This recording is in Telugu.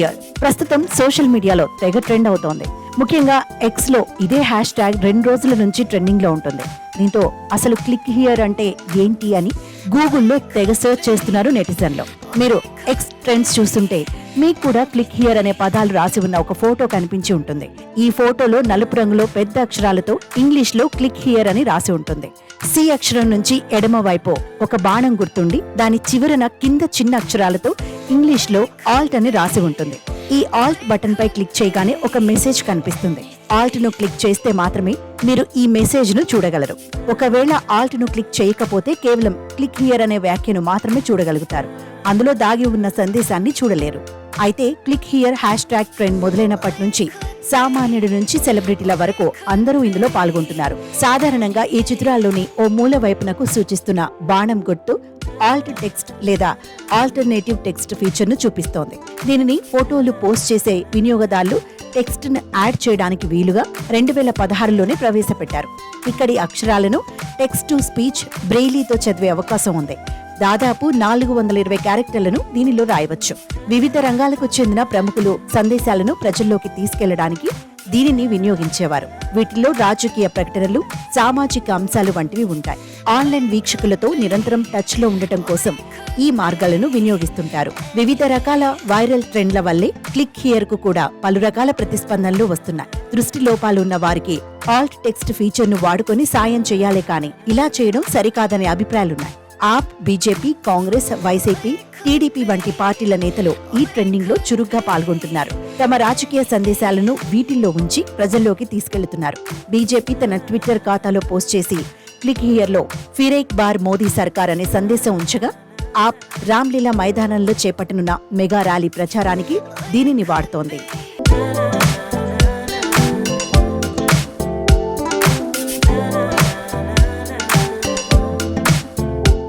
హియర్ ప్రస్తుతం సోషల్ మీడియాలో తెగ ట్రెండ్ అవుతోంది. ముఖ్యంగా ఎక్స్ లో ఇదే హ్యాష్ ట్యాగ్ 2 రోజుల నుంచి ట్రెండింగ్ లో ఉంటుంది. దీంతో అసలు క్లిక్ హియర్ అంటే ఏంటి అని గూగుల్లో తెగ సర్చ్ చేస్తున్నారు నెటిజన్లు. మీరు ఎక్స్ ట్రెండ్స్ చూస్తుంటే మీకు కూడా క్లిక్ హియర్ అనే పదాలు రాసి ఉన్న ఒక ఫోటో కనిపించి ఉంటుంది. ఈ ఫోటోలో నలుపు రంగులో పెద్ద అక్షరాలతో ఇంగ్లీష్ లో క్లిక్ హియర్ అని రాసి ఉంటుంది. సి అక్షరం నుంచి ఎడమ వైపు ఒక బాణం గుర్తుండి దాని చివరన కింద చిన్న అక్షరాలతో ఇంగ్లీష్ లో ఆల్ట్ అని రాసి ఉంటుంది. ఈ ఆల్ట్ బటన్ పై క్లిక్ చేయగానే ఒక మెసేజ్ కనిపిస్తుంది. ఆల్ట్ ను క్లిక్ చేస్తే మాత్రమే మీరు ఈ మెసేజ్ ను చూడగలరు. ఒకవేళ ఆల్ట్ ను క్లిక్ చేయకపోతే కేవలం క్లిక్ హియర్ అనే వ్యాఖ్యను మాత్రమే చూడగలుగుతారు. అందులో దాగి ఉన్న సందేశాన్ని చూడలేరు. అయితే click here hashtag trend మొదలైనప్పటి నుంచి సామాన్యుడి నుంచి సెలబ్రిటీల వరకు అందరూ ఇందులో పాల్గొంటున్నారు. సాధారణంగా ఈ చిత్రాల్లోని ఓ మూల వైపునకు సూచిస్తున్న బాణం గుర్తు ఆల్ట్ టెక్స్ట్ లేదా ఆల్టర్నేటివ్ టెక్స్ట్ ఫీచర్ ను చూపిస్తోంది. దీనిని ఫోటోలు పోస్ట్ చేసే వినియోగదారులు టెక్స్ట్ ను యాడ్ చేయడానికి వీలుగా 2016లోనే ప్రవేశపెట్టారు. ఇక్కడి అక్షరాలను టెక్స్ట్ టు స్పీచ్ బ్రెయిలీతో చదివే అవకాశం ఉంది. దాదాపు 420 క్యారెక్టర్లను దీనిలో రాయవచ్చు. వివిధ రంగాలకు చెందిన ప్రముఖులు సందేశాలను ప్రజల్లోకి తీసుకెళ్లడానికి దీనిని వినియోగించేవారు. వీటిల్లో రాజకీయ ప్రకటనలు, సామాజిక అంశాలు వంటివి ఉంటాయి. ఆన్లైన్ వీక్షకులతో నిరంతరం టచ్ లో ఉండటం కోసం ఈ మార్గాలను వినియోగిస్తుంటారు. వివిధ రకాల వైరల్ ట్రెండ్ల వల్లే క్లిక్ హియర్ కు కూడా పలు రకాల ప్రతిస్పందనలు వస్తున్నాయి. దృష్టి లోపాలున్న వారికి ఆల్ట్ టెక్స్ట్ ఫీచర్ ను వాడుకొని సాయం చేయాలే కానీ ఇలా చేయడం సరికాదనే అభిప్రాయాలున్నాయి. ఆప్, బీజేపీ, కాంగ్రెస్, వైసీపీ, టీడీపీ వంటి పార్టీల నేతలు ఈ ట్రెండింగ్ లో చురుగ్గా పాల్గొంటున్నారు. తమ రాజకీయ సందేశాలను వీటిల్లో ఉంచి ప్రజల్లోకి తీసుకెళ్తున్నారు. బీజేపీ తన ట్విట్టర్ ఖాతాలో పోస్ట్ చేసి క్లిక్ హియర్ లో ఫిరేక్ బార్ మోదీ సర్కార్ అనే సందేశం ఉంచగా, ఆప్ రామ్లీలా మైదానంలో చేపట్టనున్న మెగా ర్యాలీ ప్రచారానికి దీనిని వాడుతోంది.